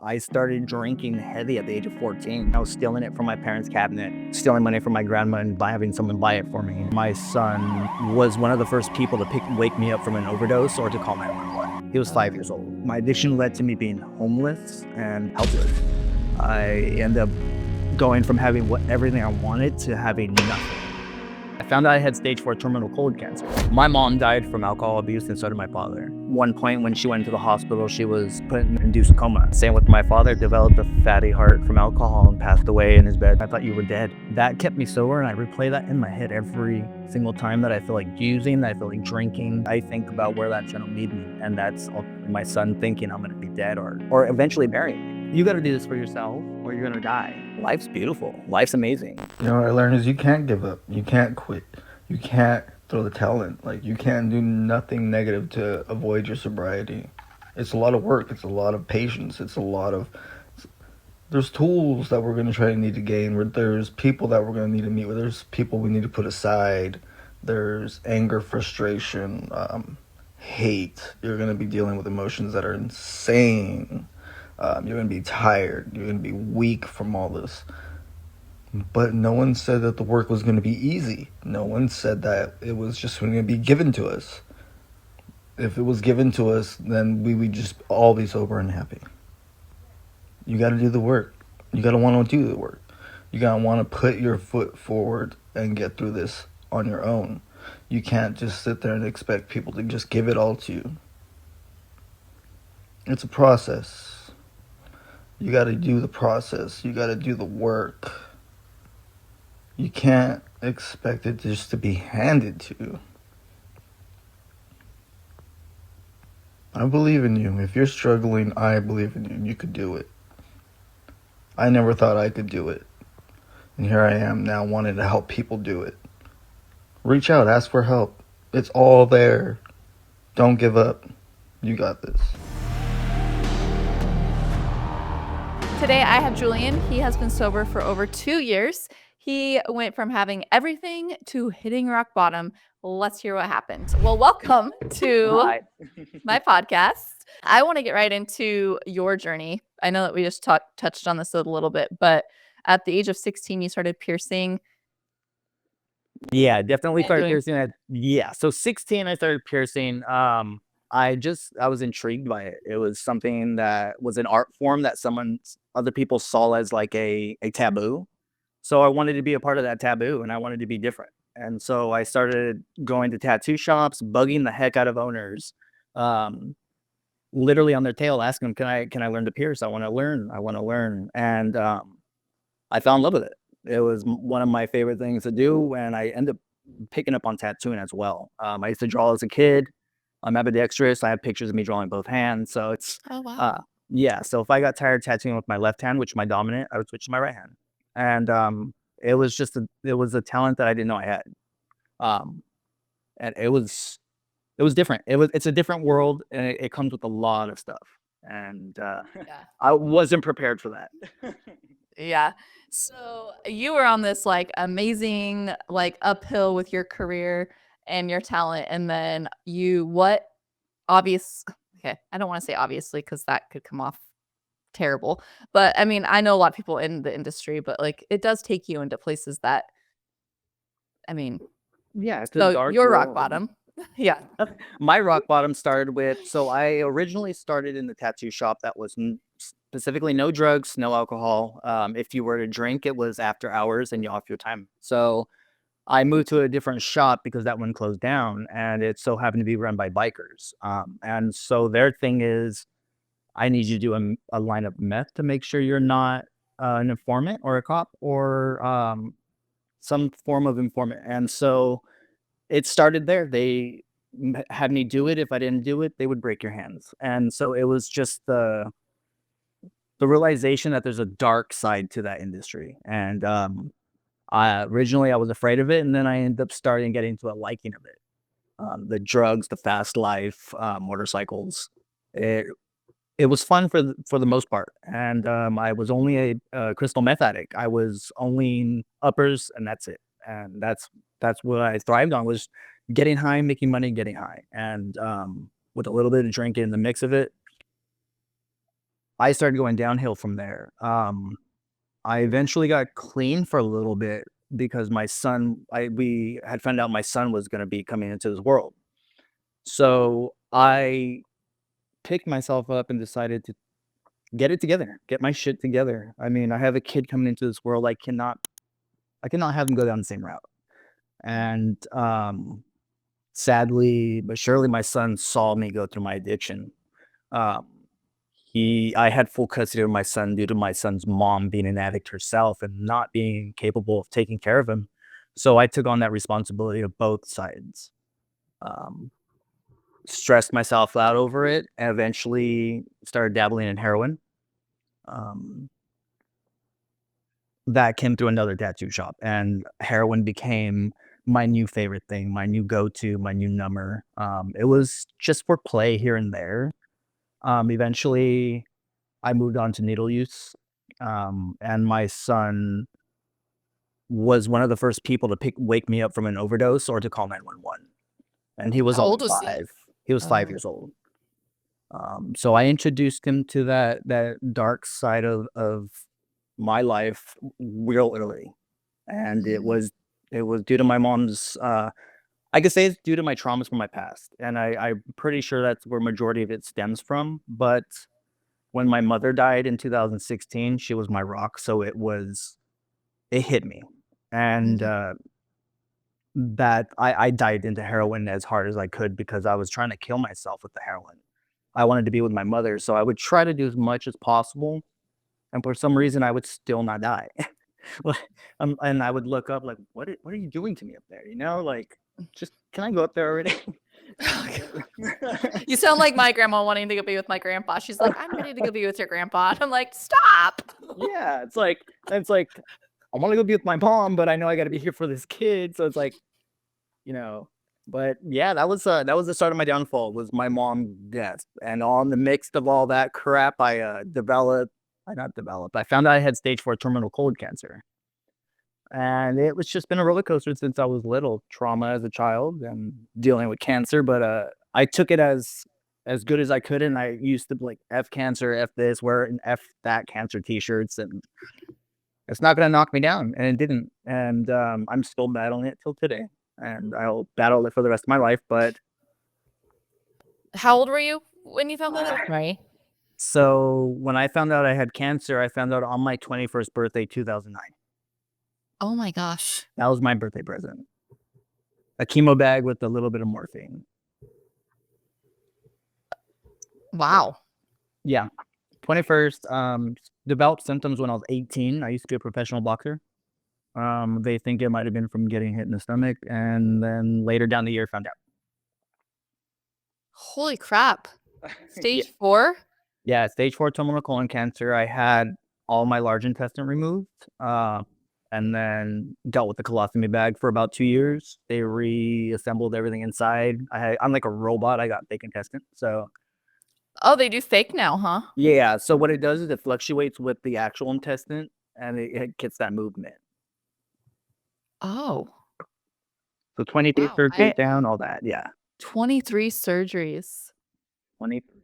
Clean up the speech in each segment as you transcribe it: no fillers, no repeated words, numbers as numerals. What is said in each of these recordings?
I started drinking heavy at the age of 14. I was stealing it from my parents' cabinet, stealing money from my grandma and having someone buy it for me. My son was one of the first people to wake me up from an overdose or to call 911. He was 5 years old. My addiction led to me being homeless and helpless. I ended up going from having everything I wanted to having nothing. I found out I had stage 4 terminal colon cancer. My mom died from alcohol abuse and so did my father. One point when she went to the hospital, she was put in induced coma. Same with my father, developed a fatty heart from alcohol and passed away in his bed. I thought you were dead. That kept me sober, and I replay that in my head every single time that I feel like using, that I feel like drinking. I think about where that's gonna lead me, and that's my son thinking I'm gonna be dead or eventually burying me. You gotta do this for yourself or you're gonna die. Life's beautiful. Life's amazing. You know what I learned is you can't give up. You can't quit. You can't throw the towel in. Like, you can't do nothing negative to avoid your sobriety. It's a lot of work. It's a lot of patience. There's tools that we're going to try to need to gain. There's people that we're going to need to meet with. There's people we need to put aside. There's anger, frustration, hate. You're going to be dealing with emotions that are insane. You're going to be tired. You're going to be weak from all this. But no one said that the work was going to be easy. No one said that it was just going to be given to us. If it was given to us, then we would just all be sober and happy. You got to do the work. You got to want to do the work. You got to want to put your foot forward and get through this on your own. You can't just sit there and expect people to just give it all to you. It's a process. You got to do the process. You got to do the work. You can't expect it just to be handed to you. I believe in you. If you're struggling, I believe in you. You could do it. I never thought I could do it. And here I am now wanting to help people do it. Reach out, ask for help. It's all there. Don't give up. You got this. Today I have Julian. He has been sober for over 2 years. He went from having everything to hitting rock bottom. Let's hear what happened. Well, welcome to my podcast. I want to get right into your journey. I know that we just touched on this a little bit, but at the age of 16, you started piercing. Yeah, definitely started piercing. So 16, I started piercing. I was intrigued by it. It was something that was an art form that other people saw as like a taboo. So I wanted to be a part of that taboo, and I wanted to be different. And so I started going to tattoo shops, bugging the heck out of owners, literally on their tail, asking them, can I learn to pierce? I want to learn. And I fell in love with it. It was one of my favorite things to do, and I ended up picking up on tattooing as well. I used to draw as a kid. I'm ambidextrous. I have pictures of me drawing both hands. So it's, Oh, wow. So if I got tired tattooing with my left hand, which is my dominant, I would switch to my right hand. And it was a talent that I didn't know I had. And it was different. It's a different world, and it comes with a lot of stuff. And I wasn't prepared for that. Yeah. So you were on this like amazing, like uphill with your career and your talent. And then I don't want to say obviously, because that could come off terrible. But I mean, I know a lot of people in the industry, but like it does take you into places that, I mean, it's a so dark your world. rock bottom. Yeah. My rock bottom started so I originally started in the tattoo shop that was specifically no drugs, no alcohol. If you were to drink, it was after hours and you off your time. So I moved to a different shop because that one closed down, and it so happened to be run by bikers. And so their thing is, I need you to do a line of meth to make sure you're not an informant or a cop or some form of informant. And so it started there. They had me do it. If I didn't do it, they would break your hands. And so it was just the realization that there's a dark side to that industry. And originally I was afraid of it, and then I ended up getting to a liking of it. The drugs, the fast life, motorcycles. It was fun for the most part. And I was only a crystal meth addict. I was only uppers, and that's it. And that's what I thrived on, was getting high, making money, getting high. And with a little bit of drinking in the mix of it, I started going downhill from there. I eventually got clean for a little bit because we had found out my son was going to be coming into this world. So I picked myself up and decided to get it together, get my shit together. I mean, I have a kid coming into this world. I cannot have him go down the same route. And sadly, but surely, my son saw me go through my addiction. Um, I had full custody of my son due to my son's mom being an addict herself and not being capable of taking care of him. So I took on that responsibility of both sides. Um, Stressed myself out over it, and eventually started dabbling in heroin. Um, that came through another tattoo shop, and heroin became my new favorite thing, my new go-to, my new number. It was just for play here and there. Eventually, I moved on to needle use, and my son was one of the first people to wake me up from an overdose or to call 911, and he was How only old was he? 5. He was 5 Oh. years old. So I introduced him to that dark side of my life real early, and it was due to my mom's. I could say it's due to my traumas from my past, and I'm pretty sure that's where majority of it stems from. But when my mother died in 2016, she was my rock, so it hit me, and that I dived into heroin as hard as I could because I was trying to kill myself with the heroin. I wanted to be with my mother, so I would try to do as much as possible, and for some reason, I would still not die. And I would look up like, what are you doing to me up there? Like, just can I go up there already? You sound like my grandma wanting to go be with my grandpa. She's like, I'm ready to go be with your grandpa. And I'm like, stop. Yeah, it's like I want to go be with my mom, but I know I got to be here for this kid, so it's like, you know. But yeah, that was the start of my downfall. Was my mom's death, and on the mix of all that crap, I found out I had stage 4 terminal colon cancer. And it was just been a roller coaster since I was little. Trauma as a child and dealing with cancer, but I took it as good as I could, and I used to like F cancer, F this, wear an F that cancer T-shirts, and it's not gonna knock me down, and it didn't. And I'm still battling it till today, and I'll battle it for the rest of my life. But How old were you when you found that out? Right. so when I found out I had cancer, I found out on my 21st birthday, 2009. Oh my gosh. That was my birthday present. A chemo bag with a little bit of morphine. Wow. Yeah. 21st, developed symptoms when I was 18. I used to be a professional boxer. They think it might have been from getting hit in the stomach, and then later down the year found out. Holy crap. Stage Yeah. 4? Yeah, stage 4 terminal colon cancer. I had all my large intestine removed, and then dealt with the colostomy bag for about 2 years. They reassembled everything inside. I'm like a robot. I got fake intestine. So Oh, they do fake now, huh? yeah. So what it does is it fluctuates with the actual intestine, and it gets that movement. Oh. So 23 Wow. surgeries down, all that. Yeah. 23 surgeries. 23.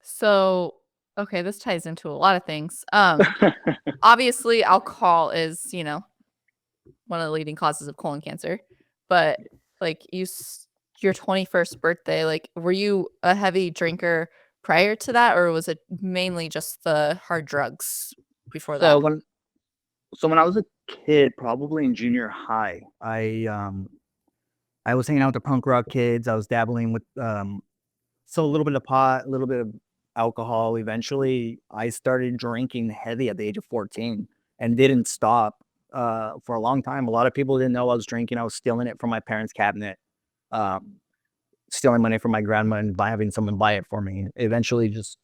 So, okay, this ties into a lot of things. Obviously, alcohol is, one of the leading causes of colon cancer. But like your 21st birthday, like were you a heavy drinker prior to that, or was it mainly just the hard drugs before that? So when I was a kid, probably in junior high, I was hanging out with the punk rock kids. I was dabbling with so a little bit of pot, a little bit of alcohol. Eventually, I started drinking heavy at the age of 14 and didn't stop for a long time. A lot of people didn't know I was drinking. I was stealing it from my parents' cabinet, um, stealing money from my grandma and having someone buy it for me. Eventually, just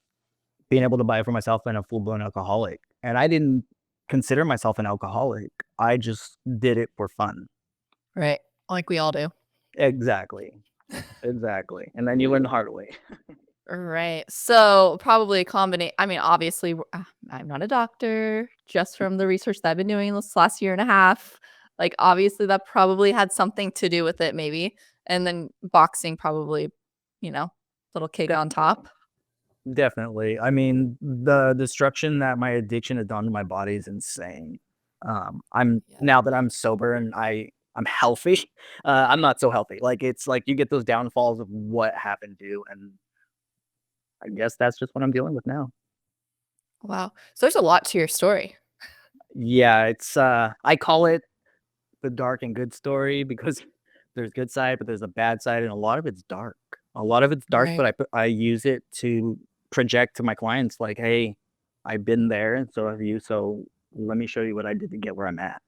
being able to buy it for myself and a full-blown alcoholic. And I didn't consider myself an alcoholic. I just did it for fun. Right. Like we all do. Exactly. Exactly. And then you learn the hard way. Right. So probably a combination. I mean, obviously, I'm not a doctor, just from the research that I've been doing this last year and a half. Like, obviously, that probably had something to do with it, maybe. And then boxing probably, little kick on top. Definitely. I mean, the destruction that my addiction has done to my body is insane. I'm Yeah. now that I'm sober and I'm healthy, I'm not so healthy. Like it's like you get those downfalls of what happened to you, and I guess that's just what I'm dealing with now. Wow. So there's a lot to your story. Yeah, it's I call it the dark and good story because there's good side, but there's a bad side, and a lot of it's dark. A lot of it's dark, Right. but I use it to project to my clients like, "Hey, I've been there, and so have you. So let me show you what I did to get where I'm at."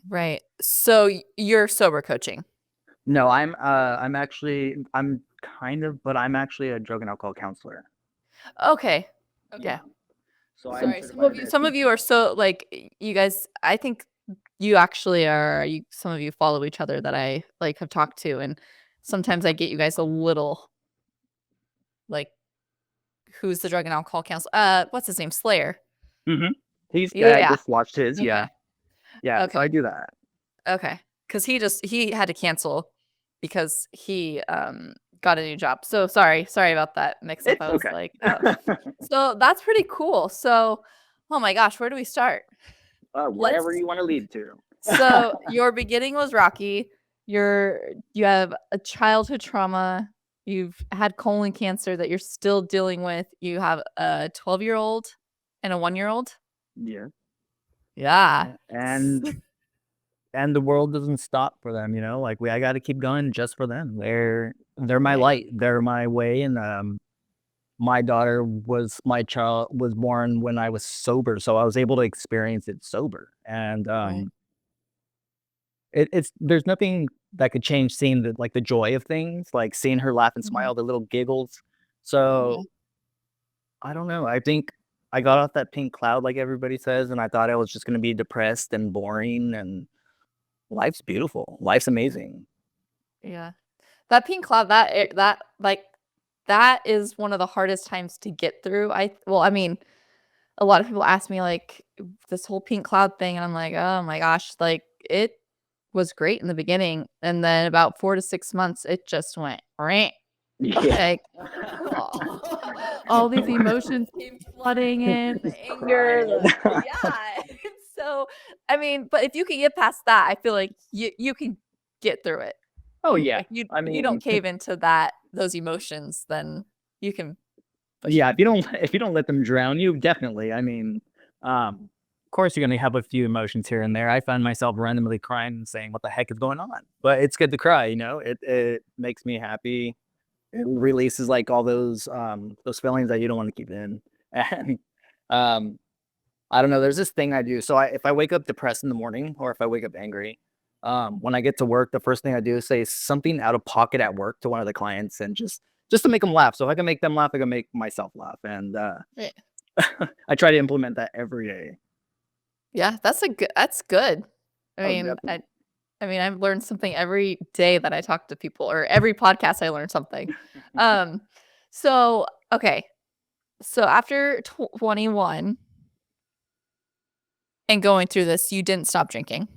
Right. So you're sober coaching. No, I'm actually I'm kind of, but I'm actually a drug and alcohol counselor. Okay. Yeah. Okay. So I'm Sorry. certified as Some of you are so like you guys I think you actually are you some of you follow each other that I like have talked to and sometimes I get you guys a little like who's the drug and alcohol counselor? What's his name? Slayer. Mhm. Yeah, I yeah. just watched his, Okay. yeah. Yeah, so Okay. I do that. Okay. Cuz he had to cancel because he got a new job. So sorry about that mix up. It's I was okay. like, oh. So that's pretty cool. So oh my gosh, where do we start? Wherever Let's you wanna lead to. So your beginning was rocky. You have a childhood trauma. You've had colon cancer that you're still dealing with. You have a 12-year-old and a 1-year-old. Yeah. Yeah. A and the world doesn't stop for them, like, I gotta keep going just for them. They're my Right. light, they're my way, and, my child was born when I was sober, so I was able to experience it sober, and, Right. it's there's nothing that could change seeing the joy of things, like, seeing her laugh and Mhm. smile, the little giggles. Yeah. So, I don't know, I think I got off that pink cloud like everybody says, and I thought I was just gonna be depressed and boring, and life's beautiful, life's amazing. Yeah. That pink cloud, that is one of the hardest times to get through. I mean, a lot of people ask me, like, this whole pink cloud thing, and I'm like, "Oh my gosh," like, it was great in the beginning, and then about 4 to 6 months, it just went, Yeah. like, all these emotions came flooding in, the anger, Crying. yeah, so, I mean, but if you can get past that, I feel like you can get through it. Oh, yeah. Like, you I if you don't mean, cave into those emotions, then you can push yeah, it. if you don't let them drown you, definitely. I mean, of course, you're gonna have a few emotions here and there. I find myself randomly crying and saying, "What the heck is going on?" But it's good to cry, It makes me happy. It releases, like, all those feelings that you don't wanna keep in. And, um, I don't know, there's this thing I do. So if I wake up depressed in the morning or if I wake up angry, when I get to work, the first thing I do is say something out of pocket at work to one of the clients and just to make them laugh. So if I can make them laugh, I can make myself laugh. And Right. I try to implement that every day. Yeah, that's good. I Oh, mean, definitely. I've learned something every day that I talk to people or every podcast I learn something. Um, so, okay. So after 21 and going through this, you didn't stop drinking.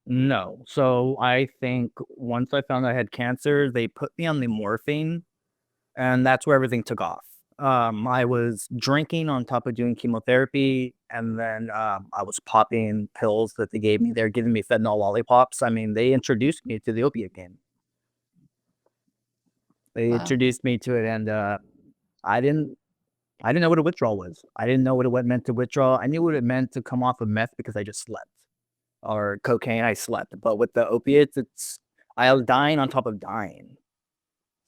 No. So I think once I found I had cancer, they put me on the morphine, and that's where everything took off. I was drinking on top of doing chemotherapy, and then I was popping pills that they gave me. They're giving me fentanyl lollipops. I mean, they introduced me to the opiate game. They Wow. introduced me to it, and I didn't. I didn't know what a withdrawal was. I didn't know what it meant to withdraw. I knew what it meant to come off of meth because I just slept, or cocaine. I slept, but with the opiates, I was dying on top of dying.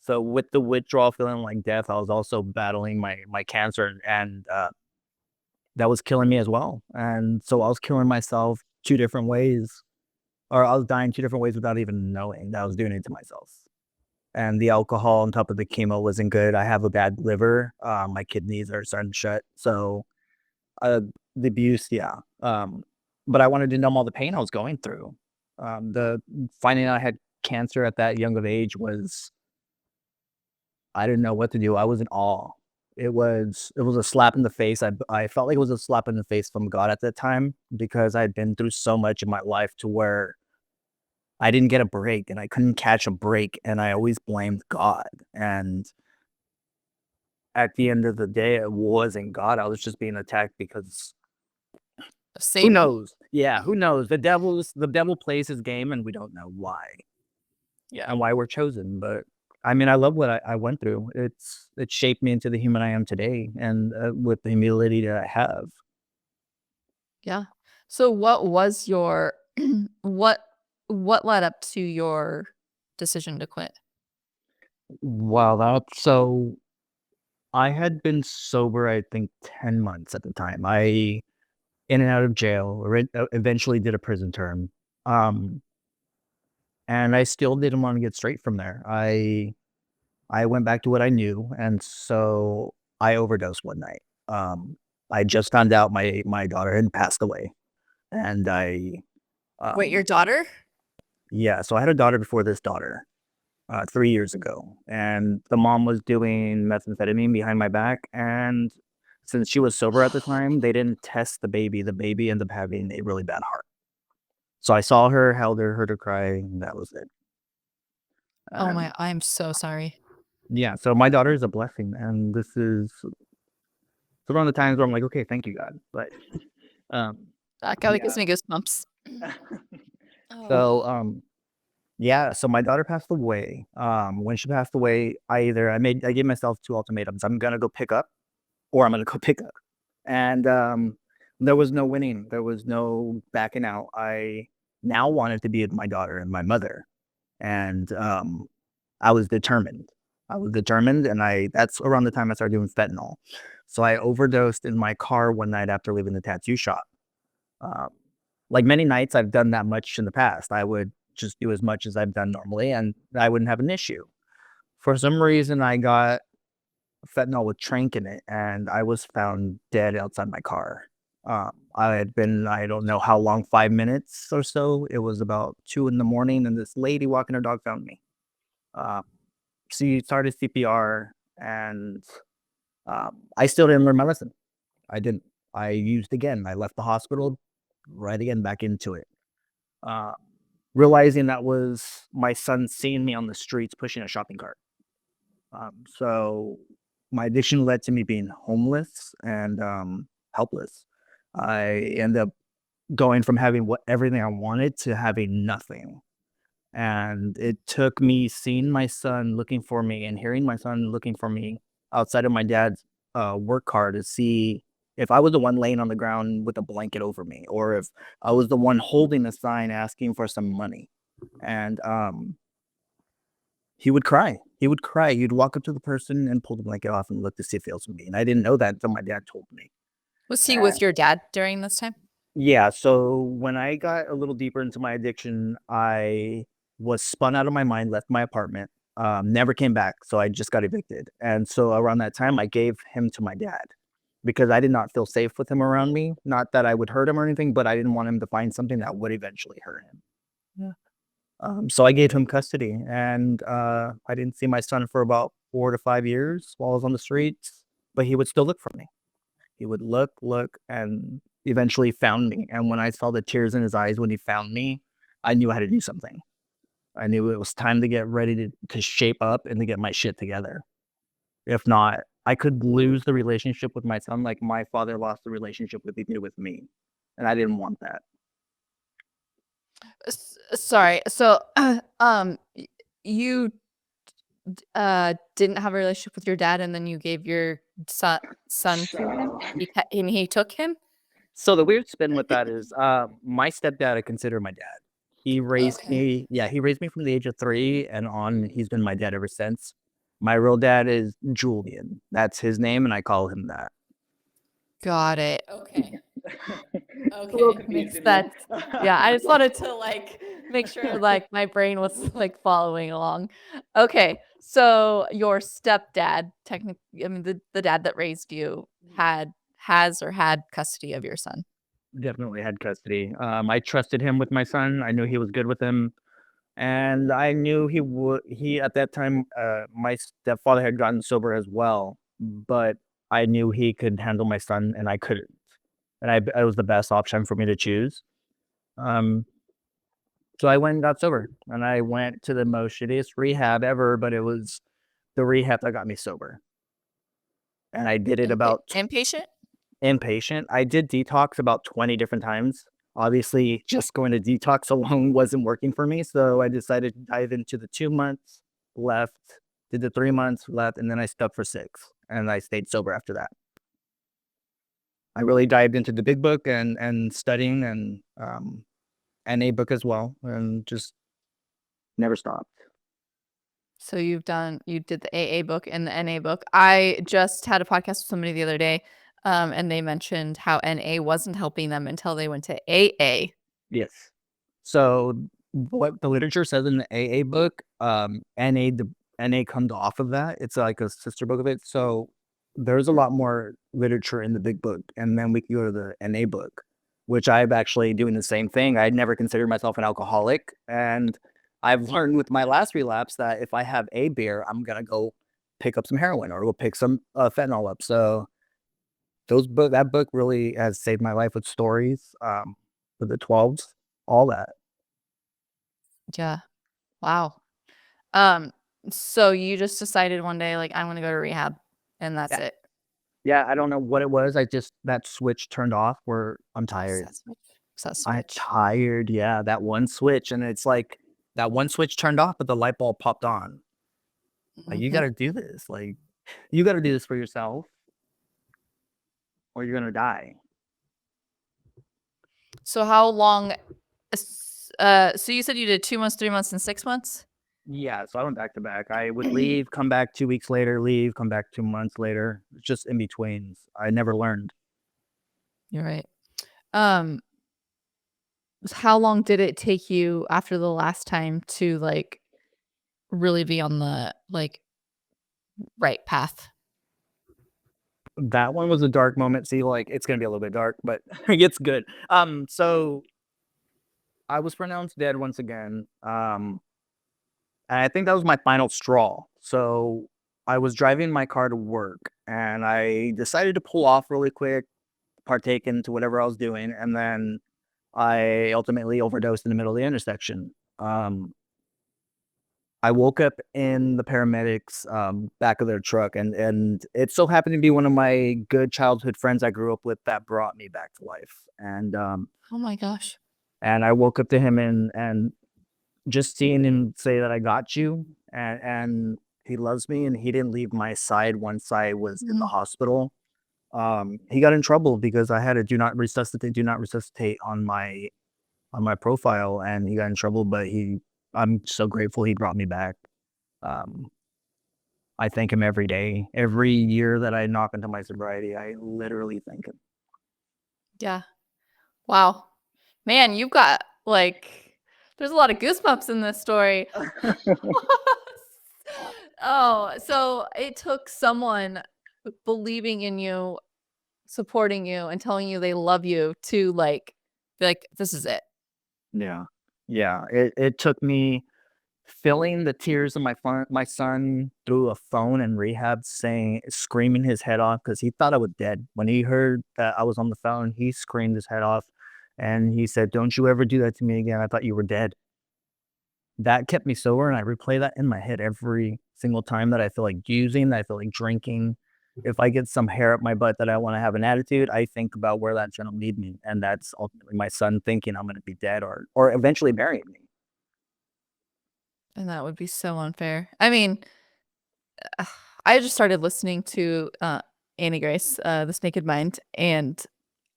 So with the withdrawal feeling like death, I was also battling my cancer, and that was killing me as well. And so I was killing myself 2 different ways, or I was dying 2 different ways without even knowing that I was doing it to myself. And the alcohol on top of the chemo wasn't good. I have a bad liver. My kidneys are starting to shut. So, uh, the abuse, yeah. But I wanted to numb all the pain I was going through. The finding out I had cancer at that young of age was I didn't know what to do. I was in awe. It was a slap in the face. I felt like it was a slap in the face from God at that time because I'd been through so much in my life to where I didn't get a break and I couldn't catch a break and I always blamed God. And at the end of the day, it wasn't God. I was just being attacked because who Satan. knows? Yeah, who knows? The devil plays his game, and we don't know why Yeah. and why we're chosen. But I mean, I love what I went through. It shaped me into the human I am today, and with the humility that I have. Yeah. So what was your what led up to your decision to quit? Wow, so I had been sober, I think, 10 months at the time. I in and out of jail, eventually did a prison term. Um, and I still didn't want to get straight from there. I went back to what I knew, and so I overdosed one night. I just found out my daughter had passed away, and Wait, your um, daughter? yeah, so I had a daughter before this daughter, 3 years ago, and the mom was doing methamphetamine behind my back, and since she was sober at the time, they didn't test the baby. The baby ended up having a really bad heart. So I saw her, held her, heard her cry, and that was it. Oh Um, my, I'm so sorry. yeah, so my daughter is a blessing, and this is around the times where I'm like, okay, thank you, God. But um, That kind of yeah. gives me goosebumps. Oh. So yeah, so my daughter passed away. When she passed away, I gave myself two ultimatums. I'm gonna go pick up, or I'm gonna go pick up. And there was no winning. There was no backing out. I now wanted to be with my daughter and my mother, and I was determined. I was determined, and that's around the time I started doing fentanyl. So I overdosed in my car one night after leaving the tattoo shop. Um, like many nights I've done that much in the past, I would just do as much as I've done normally, and I wouldn't have an issue. For some reason, I got fentanyl with trank in it, and I was found dead outside my car. I had been, I don't know how long, 5 minutes or so. It was about 2 in the morning, and this lady walking her dog found me. Um, she started CPR, and I still didn't learn my lesson. I didn't. I used again. I left the hospital, right again, back into it. Uh, Realizing that was my son seeing me on the streets pushing a shopping cart. So my addiction led to me being homeless and helpless. I ended up going from having everything I wanted to having nothing. And it took me seeing my son looking for me and hearing my son looking for me outside of my dad's work car to see if I was the one laying on the ground with a blanket over me, or if I was the one holding the sign asking for some money. And he would cry. He would cry. He'd walk up to the person and pull the blanket off and look to see if it was me. And I didn't know that until my dad told me. Was he with your dad during this time? Yeah, so when I got a little deeper into my addiction, I was spun out of my mind, left my apartment, never came back. So I just got evicted. And so around that time, I gave him to my dad because I did not feel safe with him around me. Not that I would hurt him or anything, but I didn't want him to find something that would eventually hurt him. Yeah. So I gave him custody, and I didn't see my son for about 4 to 5 years while I was on the streets, but he would still look for me. He would look, and eventually found me. And when I saw the tears in his eyes when he found me, I knew I had to do something. I knew it was time to get ready to shape up and to get my shit together. If not, I could lose the relationship with my son like my father lost the relationship with me. And I didn't want that. Sorry. So, you didn't have a relationship with your dad, and then you gave your son to him, and he took him. So the weird spin with that is my stepdad I consider my dad. He raised Okay. me, yeah, he raised me from the age of 3 and on. He's been my dad ever since. My real dad is Julian. That's his name, and I call him that. Got it. Okay. It's a little Okay. confused, Makes isn't it? sense. Yeah, I just wanted to like make sure like my brain was like following along. Okay. So your stepdad, technically, I mean the dad that raised you had custody of your son. Definitely had custody. I trusted him with my son. I knew he was good with him, and I knew he would. He at that time, my stepfather had gotten sober as well, but I knew he could handle my son, and I couldn't. And it was the best option for me to choose. Um, so I went and got sober, and I went to the most shittiest rehab ever, but it was the rehab that got me sober. and I did it about Inpatient? inpatient. I did detox about 20 different times. Obviously, just going to detox alone wasn't working for me, so I decided to dive into the 2 months, left, did the 3 months, left, and then I stuck for 6, and I stayed sober after that. I really dived into the big book and studying and, NA book as well, and just never stopped. So you did the AA book and the NA book. I just had a podcast with somebody the other day, and they mentioned how NA wasn't helping them until they went to AA. Yes. So what the literature says in the AA book, the NA comes off of that. It's like a sister book of it. So there's a lot more literature in the big book, and then we can go to the NA book, which I'm actually doing the same thing. I'd never considered myself an alcoholic, and I've learned with my last relapse that if I have a beer, I'm gonna go pick up some heroin or go pick some fentanyl up. So that book really has saved my life with stories, with the 12s, all that. Yeah. Wow. Um, so you just decided one day, like, I'm gonna go to rehab, and that's Yeah. it. Yeah, I don't know what it was. I just that switch turned off where I'm What's tired. that switch? What's that I'm switch? tired. Yeah, that one switch, and it's like that one switch turned off, but the light bulb popped on. Like, you Mhm. gotta do this. Like, you gotta do this for yourself, or you're gonna die. So how long? So you said you did 2 months, 3 months, and 6 months? Yeah, so I went back to back. I would leave, come back 2 weeks later, leave, come back 2 months later. Just in betweens. I never learned. You're right. Um, how long did it take you after the last time to, like, really be on the, like, right path? That one was a dark moment. See, like, it's gonna be a little bit dark, but it's good. So I was pronounced dead once again. And I think that was my final straw. So I was driving my car to work and I decided to pull off really quick, partake into whatever I was doing, and then I ultimately overdosed in the middle of the intersection. I woke up in the paramedics back of their truck, and it so happened to be one of my good childhood friends I grew up with that brought me back to life. Oh my gosh. And I woke up to him and just seeing him say that I got you and he loves me and he didn't leave my side once I was in the Mhm. hospital. He got in trouble because I had a do not resuscitate on my profile, and he got in trouble, but I'm so grateful he brought me back. Um, I thank him every day. Every year that I knock into my sobriety, I literally thank him. Yeah. Wow. Man, you've got, like, there's a lot of goosebumps in this story. Oh, so it took someone believing in you, supporting you, and telling you they love you to, like, be like, "This is it." Yeah. Yeah. It took me feeling the tears of my son through a phone in rehab, screaming his head off because he thought I was dead. When he heard that I was on the phone, he screamed his head off, and he said, "Don't you ever do that to me again. I thought you were dead." That kept me sober, and I replay that in my head every single time that I feel like using, that I feel like drinking. If I get some hair up my butt that I wanna have an attitude, I think about where that's gonna lead me, and that's ultimately my son thinking I'm gonna be dead or eventually burying me. And that would be so unfair. I mean, I just started listening to, Annie Grace, This Naked Mind, and,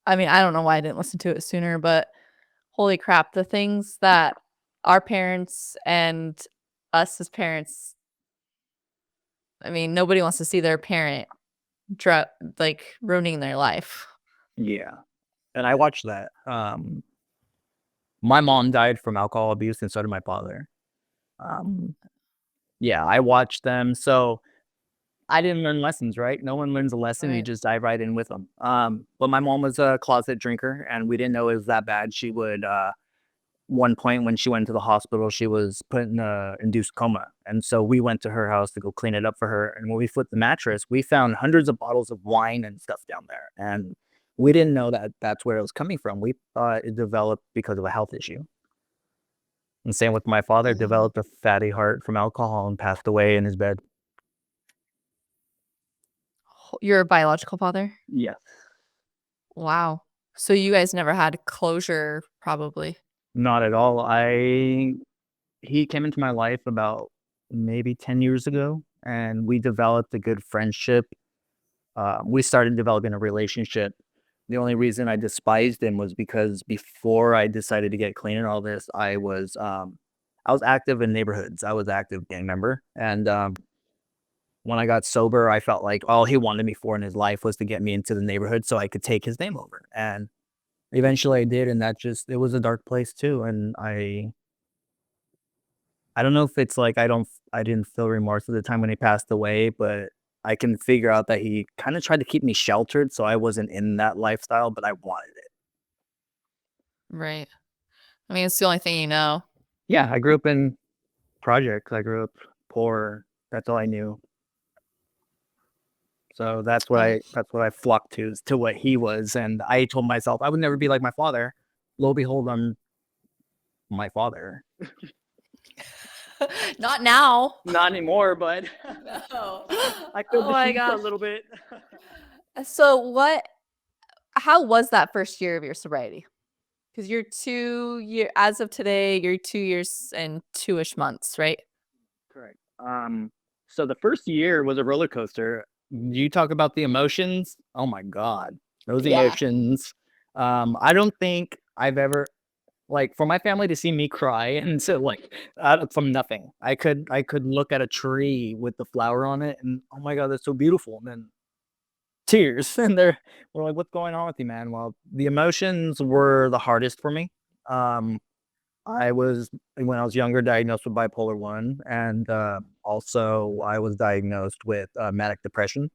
I mean, I don't know why I didn't listen to it sooner, but holy crap, the things that our parents and us as parents, I mean, nobody wants to see their parent like, ruining their life. Yeah, and I watched that. My mom died from alcohol abuse, and so did my father. Um, yeah, I watched them, so I didn't learn lessons, right? No one learns a lesson, you Right. just dive right in with them. But my mom was a closet drinker, and we didn't know it was that bad. She would, one point when she went to the hospital, she was put in a induced coma, and so we went to her house to go clean it up for her, and when we flipped the mattress, we found hundreds of bottles of wine and stuff down there, and we didn't know that that's where it was coming from. We thought it developed because of a health issue. And same with my father, Mhm. developed a fatty heart from alcohol and passed away in his bed. your biological father? Yes. Wow. So you guys never had closure, probably. Not at all. He came into my life about maybe 10 years ago, and we developed a good friendship. We started developing a relationship. The only reason I despised him was because before I decided to get clean and all this, I was active in neighborhoods. I was active gang member, and when I got sober, I felt like all he wanted me for in his life was to get me into the neighborhood so I could take his name over. And eventually, I did, and it was a dark place too. And I don't know if it's like I didn't feel remorse at the time when he passed away, but I can figure out that he kind of tried to keep me sheltered, so I wasn't in that lifestyle, but I wanted it. Right. I mean, it's the only thing you know. Yeah, I grew up in projects. I grew up poor. That's all I knew. So that's what Um, I flocked to what he was, and I told myself I would never be like my father. Lo and behold, I'm my father. Not now. Not anymore, but No. I feel Oh my the a gosh. little bit. So how was that first year of your sobriety? Because you're 2 year as of today, you're 2 years and 2-ish months, right? Correct. So the first year was a roller coaster. You talk about the emotions. Oh my God, those Yeah. emotions. I don't think I've ever like for my family to see me cry and so like from nothing. I could look at a tree with the flower on it and oh my God, that's so beautiful. And then tears and we're like, what's going on with you, man? Well, the emotions were the hardest for me. Um, I was when I was younger diagnosed with bipolar 1 and also I was diagnosed with manic depression.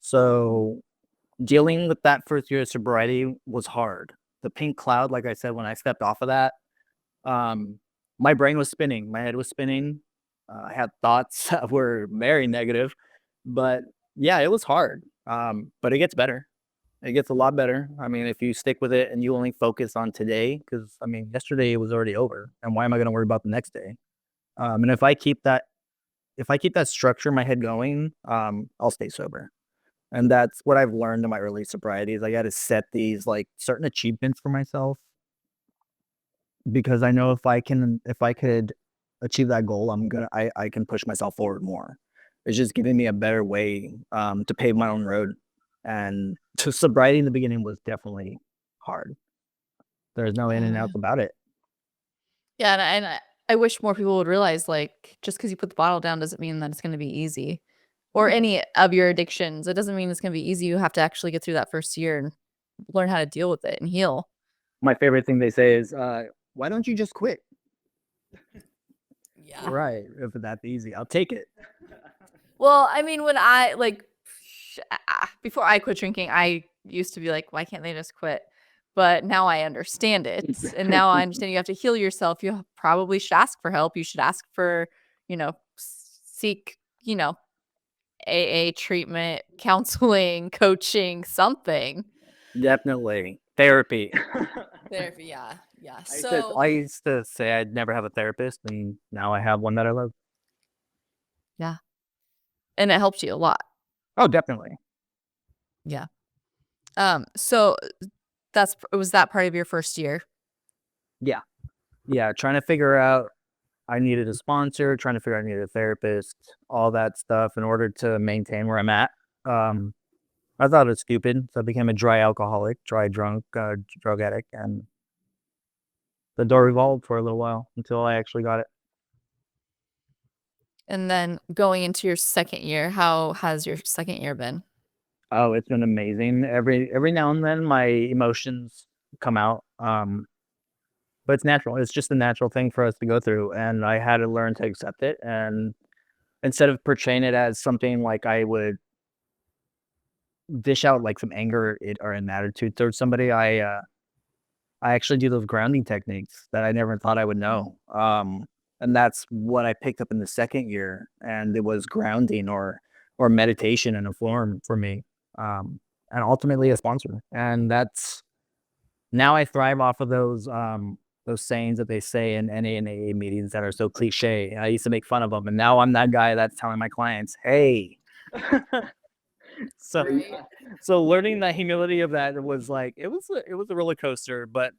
So dealing with that first year of sobriety was hard. The pink cloud, like I said, when I stepped off of that, um, my brain was spinning, my head was spinning. I had thoughts that were very negative, but yeah, it was hard. But it gets better. It gets a lot better. I mean, if you stick with it and you only focus on today, because I mean, yesterday was already over, and why am I going to worry about the next day? And if I keep that structure in my head going, I'll stay sober. And that's what I've learned in my early sobriety is I got to set these like certain achievements for myself because I know if I could achieve that goal, I can push myself forward more. It's just giving me a better way to pave my own road. And to sobriety in the beginning was definitely hard. There's no in and Yeah. outs about it. Yeah, and I wish more people would realize, like, just because you put the bottle down doesn't mean that it's gonna be easy. Or any of your addictions, it doesn't mean it's gonna be easy. You have to actually get through that first year and learn how to deal with it and heal. My favorite thing they say is, why don't you just quit? Yeah. Right. If it's that easy, I'll take it. Well, I mean, when I like before I quit drinking, I used to be like, why can't they just quit? But now I understand it. And now I understand you have to heal yourself. You probably should ask for help. You should ask for, seek, AA treatment, counseling, coaching, something. Definitely. Therapy. Therapy, yeah. Yeah. I used to say I'd never have a therapist, and now I have one that I love. Yeah. And it helped you a lot. Oh, definitely. Yeah. So was that part of your first year? Yeah. Yeah. Trying to figure out I needed a sponsor, trying to figure out I needed a therapist, all that stuff in order to maintain where I'm at. Um, I thought it was stupid, so I became a dry alcoholic, dry drunk, drug addict, and the door revolved for a little while until I actually got it. And then going into your second year, how has your second year been? Oh, it's been amazing. Every now and then my emotions come out. But it's natural. It's just a natural thing for us to go through, and I had to learn to accept it. And instead of portraying it as something like I would dish out like some anger or an attitude towards somebody, I actually do those grounding techniques that I never thought I would know. And that's what I picked up in the second year, and it was grounding or meditation in a form for me, and ultimately a sponsor. And that's now I thrive off of those sayings that they say in NA and AA meetings that are so cliche. I used to make fun of them, and now I'm that guy that's telling my clients, "Hey, So Right. so learning the humility of that was like it was a roller coaster, but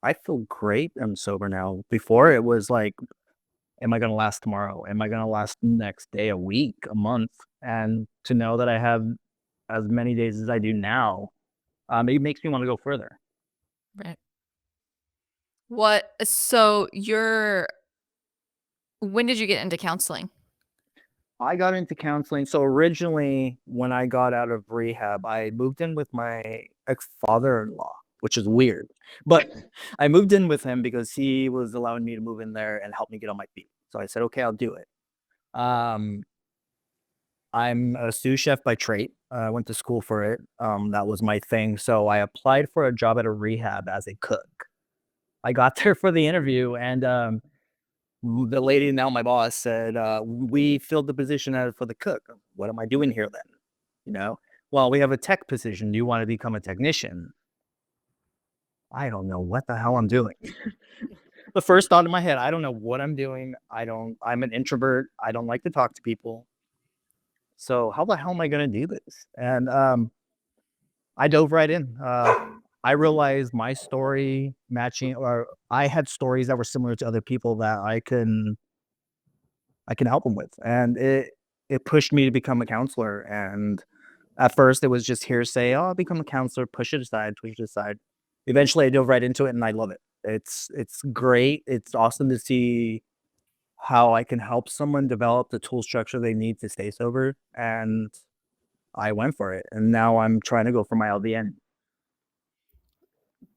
I feel great. I'm sober now. Before it was like, am I gonna last tomorrow? Am I gonna last next day, a week, a month? And to know that I have as many days as I do now, it makes me want to go further. Right. So you're when did you get into counseling? I got into counseling. So originally, when I got out of rehab, I moved in with my ex-father-in-law, which is weird. But I moved in with him because he was allowing me to move in there and help me get on my feet. So I said, okay, I'll do it. Um, I'm a sous chef by trade. I went to school for it. That was my thing. So I applied for a job at a rehab as a cook. I got there for the interview, and the lady, now my boss, said, "We filled the position as for the cook. What am I doing here then?" You know, well, we have a tech position. Do you want to become a technician? I don't know what the hell I'm doing. The first thought in my head, I don't know what I'm doing. I'm an introvert. I don't like to talk to people. So how the hell am I going to do this? And I dove right in. I realized my story matching, or I had stories that were similar to other people that I can help them with, and it pushed me to become a counselor. And at first, it was just hearsay. Oh, I'll become a counselor. Push it aside. Eventually, I dove right into it, and I love it. It's great. It's awesome to see how I can help someone develop the tool structure they need to stay sober. And I went for it, and now I'm trying to go for my LVN.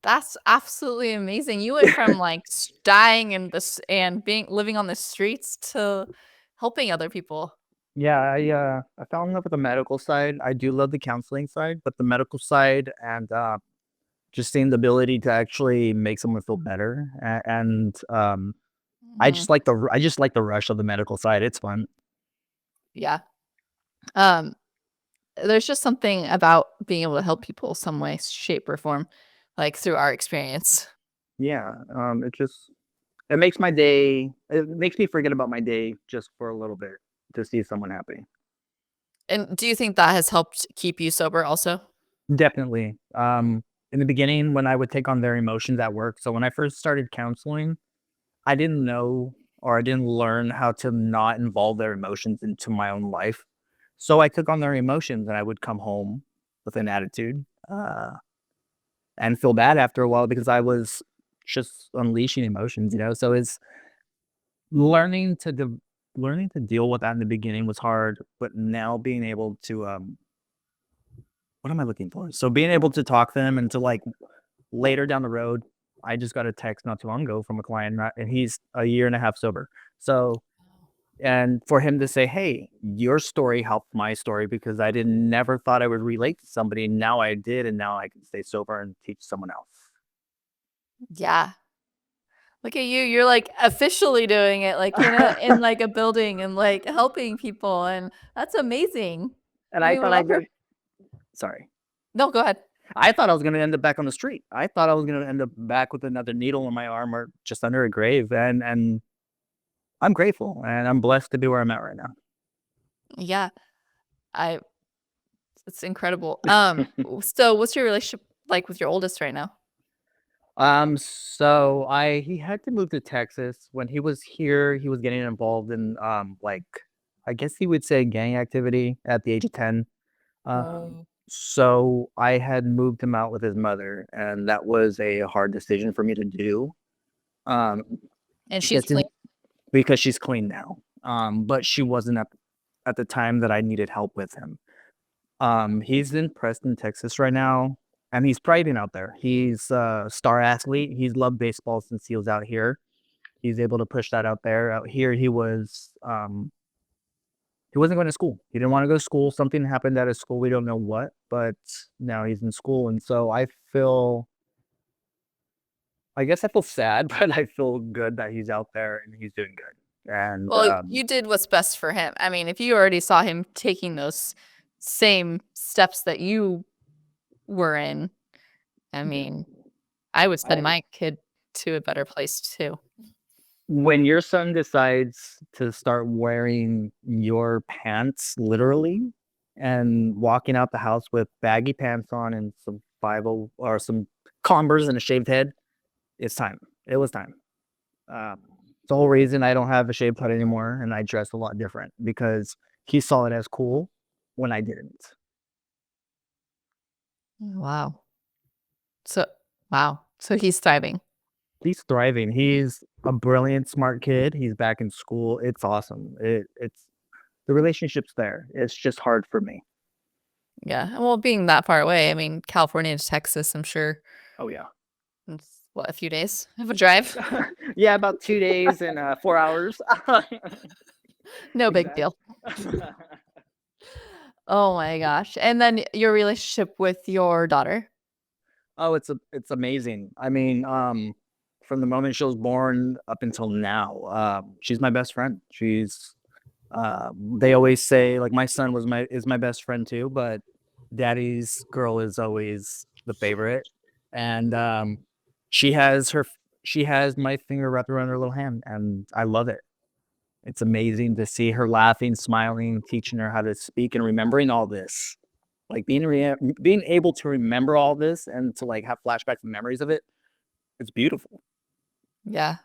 That's absolutely amazing. You went from like dying in this and being living on the streets to helping other people. Yeah, I fell in love with the medical side. I do love the counseling side, but the medical side and just seeing the ability to actually make someone feel better, and Mhm. I just like the rush of the medical side. It's fun. Yeah. Um, there's just something about being able to help people some way, shape, or form, like through our experience. Yeah, it makes my day. It makes me forget about my day just for a little bit to see someone happy. And do you think that has helped keep you sober also? Definitely. In the beginning, when I would take on their emotions at work, so when I first started counseling, I didn't know or I didn't learn how to not involve their emotions into my own life. So I took on their emotions and I would come home with an attitude and feel bad after a while because I was just unleashing emotions, you know? So it's learning to learning to deal with that in the beginning was hard, but now being able to what am I looking for? So being able to talk to them and to like later down the road, I just got a text not too long ago from a client, and he's a year and a half sober. So, and for him to say, "Hey, your story helped my story because I didn't never thought I would relate to somebody. Now I did, and now I can stay sober and teach someone else." Yeah. Look at you. You're like officially doing it, like in like a building and like helping people. And that's amazing. And I I mean, thought I whatever. got sorry. No, go ahead. I thought I was gonna end up back on the street. I thought I was gonna end up back with another needle in my arm or just under a grave. And I'm grateful and I'm blessed to be where I'm at right now. Yeah. I It's incredible. So what's your relationship like with your oldest right now? So he had to move to Texas. When he was here, he was getting involved in like I guess he would say gang activity at the age of 10. Oh. So I had moved him out with his mother, and that was a hard decision for me to do. Um, And she's because clean. because she's clean now. But she wasn't at the time that I needed help with him. He's in Preston, Texas right now, and he's thriving out there. He's a star athlete. He's loved baseball since he was out here. He's able to push that out there. Out here, he wasn't going to school. He didn't want to go to school. Something happened at his school. We don't know what, but now he's in school, and so I guess I feel sad, but I feel good that he's out there and he's doing good. And Well, you did what's best for him. I mean, if you already saw him taking those same steps that you were in, I mean, I would send I, my kid to a better place too. when your son decides to start wearing your pants literally, and walking out the house with baggy pants on and some 50 or some Converse and a shaved head, it's time. It was time. The whole reason I don't have a shaved head anymore and I dress a lot different because he saw it as cool when I didn't. Wow. So wow. So he's thriving. He's thriving. He's a brilliant, smart kid. He's back in school. It's awesome. It's the relationship's there. It's just hard for me. Yeah. Well, being that far away, I mean, California to Texas, I'm sure Oh yeah. it's what, a few days of a drive? Yeah, about 2 days and 4 hours. No big deal. Exactly. Oh my gosh. And then your relationship with your daughter? Oh, it's amazing. I mean, from the moment she was born up until now, she's my best friend. They always say like my son is my best friend too, but daddy's girl is always the favorite. And she has her she has my finger wrapped around her little hand, and I love it. It's amazing to see her laughing, smiling, teaching her how to speak and remembering all this. Like being able to remember all this and to like have flashbacks and memories of it, it's beautiful. Yeah.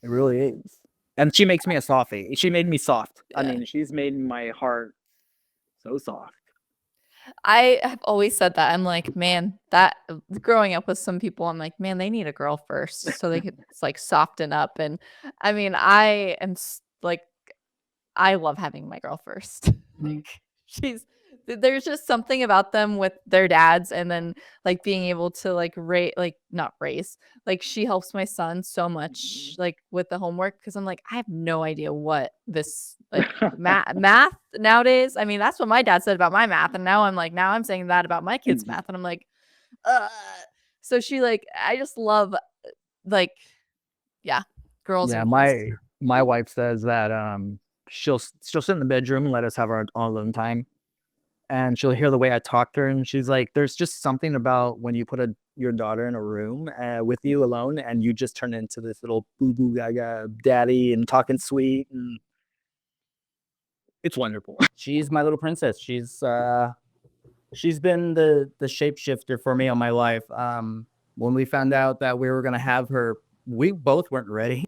It really is. And she makes me a softie. She made me soft. I Yeah. mean, she's made my heart so soft. I have always said that. I'm like, man, that growing up with some people, I'm like, man, they need a girl first so they could like soften up. And I mean, like, I love having my girl first. Like, there's just something about them with their dads, and then like being able to like not raise, like she helps my son so much like with the homework because I'm like, I have no idea what this like math nowadays. I mean, that's what my dad said about my math, and now I'm saying that about my kids' math, and I'm like, uh. So she like, I just love like, yeah, girls Yeah, are the best. my wife says that she'll sit in the bedroom and let us have our alone time. And she'll hear the way I talk to her, and she's like, "There's just something about when you put your daughter in a room with you alone, and you just turn into this little boo boo gaga daddy and talking sweet, and it's wonderful." She's my little princess. She's been the shapeshifter for me all my life. When we found out that we were gonna have her, we both weren't ready.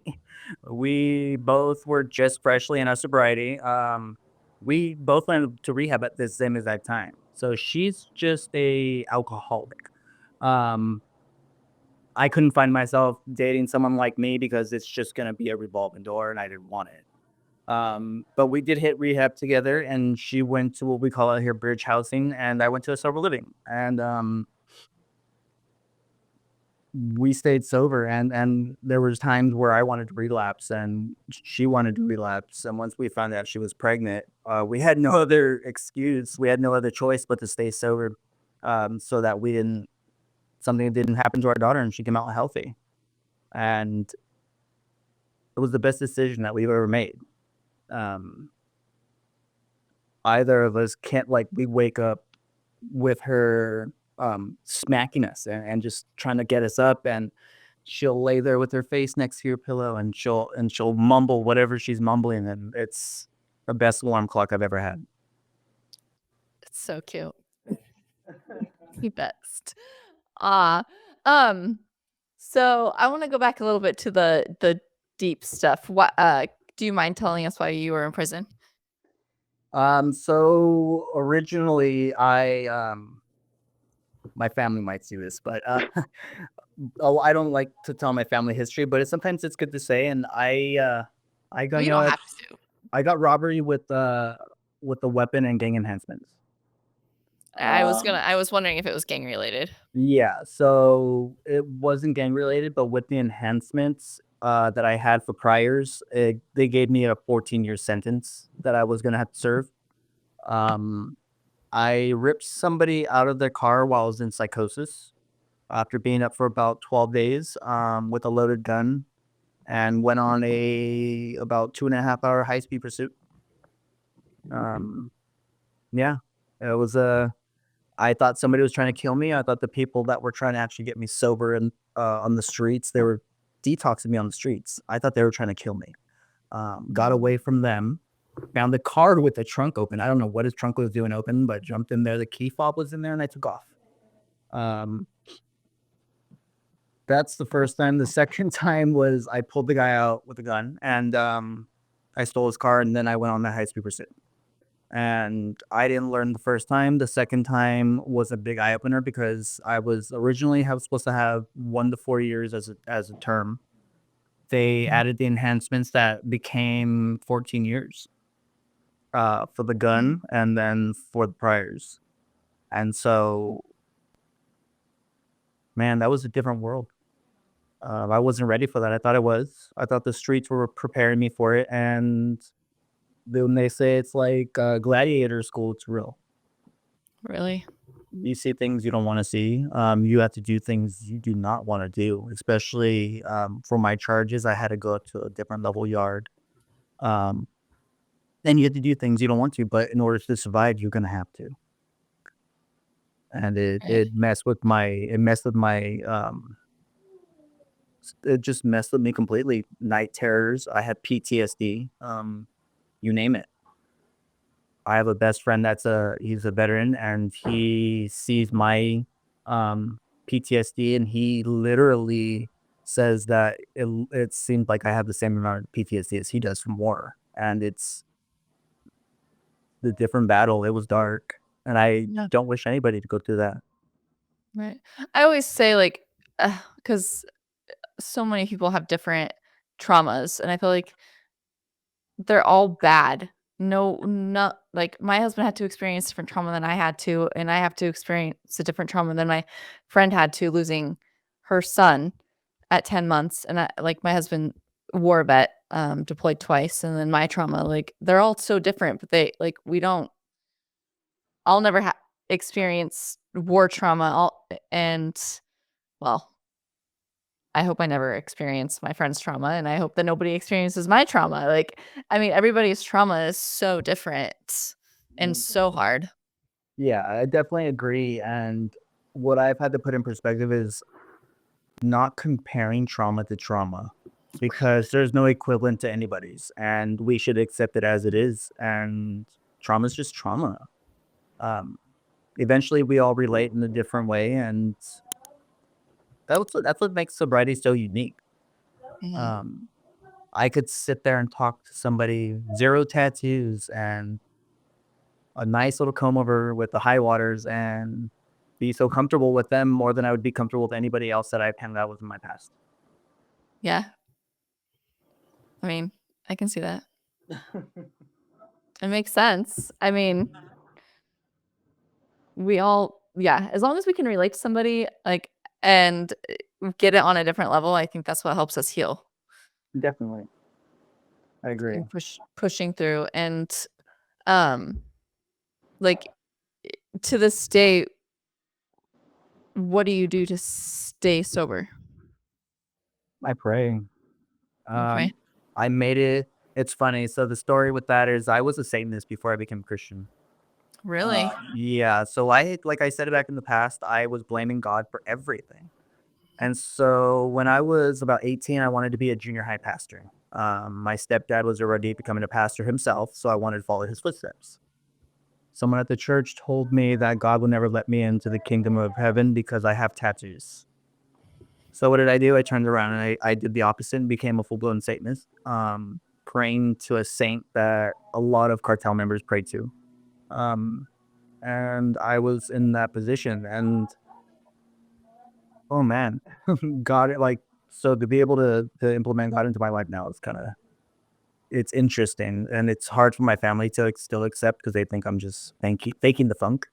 We both were just freshly in our sobriety. We both went to rehab at the same exact time. So she's just a alcoholic. Um, I couldn't find myself dating someone like me because it's just gonna be a revolving door, and I didn't want it. But we did hit rehab together, and she went to what we call out here bridge housing, and I went to a sober living, and we stayed sober. And there was times where I wanted to relapse, and she wanted to relapse. And once we found out she was pregnant, we had no other excuse. We had no other choice but to stay sober, so that something didn't happen to our daughter, and she came out healthy. And it was the best decision that we've ever made. Um, Either of us can't, like, we wake up with her smacking us and just trying to get us up, and she'll lay there with her face next to your pillow, and she'll mumble whatever she's mumbling, and it's the best alarm clock I've ever had. It's so cute. The best. Ah, um, so I want to go back a little bit to the deep stuff. What do you mind telling us why you were in prison? So originally my family might see this, but oh, I don't like to tell my family history, but sometimes it's good to say. And I got You don't have to. I got robbery with a weapon and gang enhancements. I was wondering if it was gang related. Yeah, so it wasn't gang related, but with the enhancements that I had for priors, they gave me a 14-year sentence that I was gonna have to serve. Um, I ripped somebody out of their car while I was in psychosis after being up for about 12 days with a loaded gun, and went on a about 2.5 hour high speed pursuit. Yeah, it was a. I thought somebody was trying to kill me. I thought the people that were trying to actually get me sober and on the streets, they were detoxing me on the streets. I thought they were trying to kill me. Got away from them, found the car with the trunk open. I don't know what his trunk was doing open, but jumped in there. The key fob was in there, and I took off. That's the first time. The second time was I pulled the guy out with a gun, and I stole his car, and then I went on that high speed pursuit. And I didn't learn the first time. The second time was a big eye opener because I was originally supposed to have 1 to 4 years as a term. They added the enhancements that became 14 years for the gun and then for the priors. And so, man, that was a different world. I wasn't ready for that. I thought it was. I thought the streets were preparing me for it. And when they say it's like gladiator school, it's real. Really? You see things you don't want to see. You have to do things you do not want to do, especially for my charges. I had to go to a different level yard. And you have to do things you don't want to, but in order to survive, you're gonna have to. And it Right. messed with my it just messed with me completely. Night terrors. I had PTSD. You name it. I have a best friend he's a veteran, and he sees my PTSD, and he literally says that it seemed like I have the same amount of PTSD as he does from war, and it's the different battle. It was dark, and I Yeah. don't wish anybody to go through that. Right. I always say, like, because so many people have different traumas, and I feel like they're all bad. No, not like my husband had to experience different trauma than I had to, and I have to experience a different trauma than my friend had to, losing her son at 10 months. And like my husband, war vet, deployed twice, and then my trauma, like they're all so different, but I'll never experience war trauma. And well, I hope I never experience my friend's trauma, and I hope that nobody experiences my trauma. Like, I mean, everybody's trauma is so different and so hard. Yeah, I definitely agree. And what I've had to put in perspective is not comparing trauma to trauma, because there's no equivalent to anybody's, and we should accept it as it is. And trauma is just trauma. Um, Eventually, we all relate in a different way, and that's what makes sobriety so unique. Mhm. Um, I could sit there and talk to somebody, 0 tattoos and a nice little comb over with the high waters, and be so comfortable with them more than I would be comfortable with anybody else that I've hung out with in my past. Yeah. I mean, I can see that. It makes sense. I mean, yeah, as long as we can relate to somebody, like, and get it on a different level, I think that's what helps us heal Definitely. I agree. and pushing through. And, um, like, to this day, what do you do to stay sober? I pray. Okay. I made it. It's funny. So the story with that is I was a Satanist before I became Christian. Really? Yeah. So like I said back in the past, I was blaming God for everything. And so when I was about 18, I wanted to be a junior high pastor. My stepdad was already becoming a pastor himself, so I wanted to follow his footsteps. Someone at the church told me that God will never let me into the kingdom of heaven because I have tattoos. So what did I do? I turned around and I did the opposite and became a full-blown Satanist, praying to a saint that a lot of cartel members prayed to. And I was in that position, and oh man, God, like, so to be able to implement God into my life now is kind of, it's interesting, and it's hard for my family to still accept because they think I'm just faking the funk.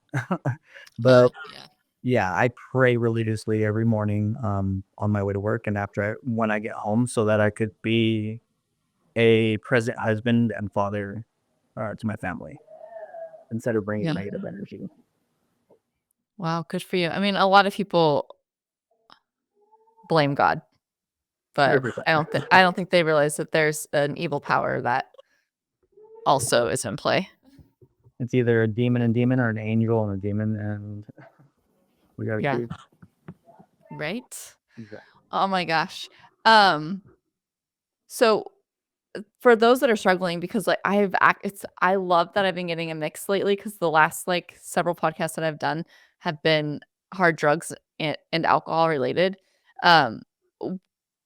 But Yeah. yeah, I pray religiously every morning on my way to work and when I get home, so that I could be a present husband and father to my family instead of bringing Yeah. negative energy. Wow, good for you. I mean, a lot of people blame God, but 100%. I don't think they realize that there's an evil power that also is in play. It's either a demon and demon or an angel and a demon, and we gotta Yeah. choose. Right? Exactly. Oh my gosh. Um, so for those that are struggling, because like I love that I've been getting a mix lately, because the last like several podcasts that I've done have been hard drugs and alcohol related. Um, w-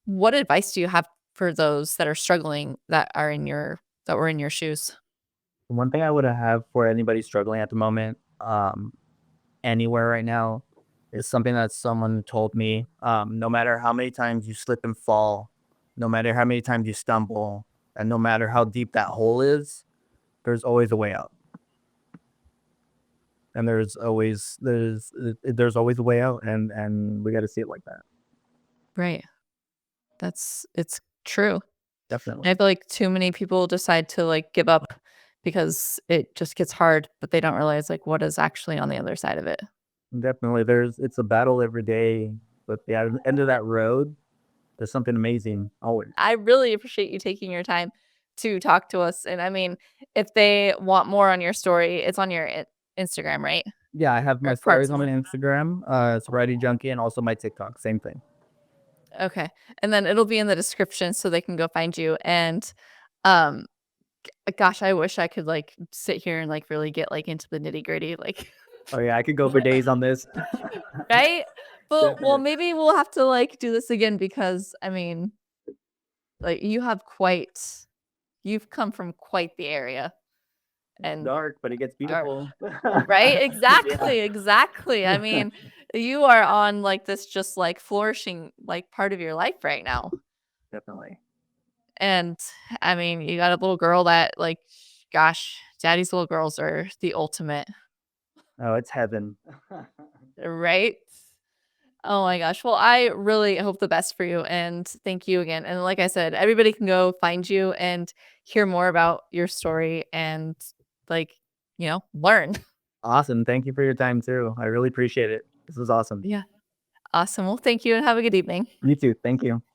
what advice do you have for those that are struggling that were in your shoes? One thing I would have for anybody struggling at the moment, anywhere right now, is something that someone told me. No matter how many times you slip and fall, no matter how many times you stumble, and no matter how deep that hole is, there's always a way out. And there's always a way out, and we got to see it like that. Right. It's true. Definitely. I feel like too many people decide to like give up because it just gets hard, but they don't realize like what is actually on the other side of it. Definitely. It's a battle every day, but the end of that road, there's something amazing always. I really appreciate you taking your time to talk to us. And I mean, if they want more on your story, it's on your Instagram, right? Yeah, I have my Or stories parts on of my it. Instagram, Sobriety Junkie, and also my TikTok. Same thing. Okay. And then it'll be in the description so they can go find you. And um gosh, I wish I could like sit here and like really get like into the nitty-gritty, like Oh yeah, I could go for days on this. right? But well, Definitely. maybe we'll have to like do this again, because I mean, like you've come from quite the area. And Dark, but it gets are beautiful. right? Yeah, Exactly, exactly. I mean, you are on like this just like flourishing like part of your life right now. definitely. And I mean, you got a little girl that like, gosh, daddy's little girls are the ultimate, Oh, it's heaven. right? Oh my gosh. Well, I really hope the best for you, and thank you again. And like I said, everybody can go find you and hear more about your story and like, learn. Awesome. Thank you for your time too. I really appreciate it. This was awesome. Yeah. Awesome. Well, thank you and have a good evening. You too. Thank you.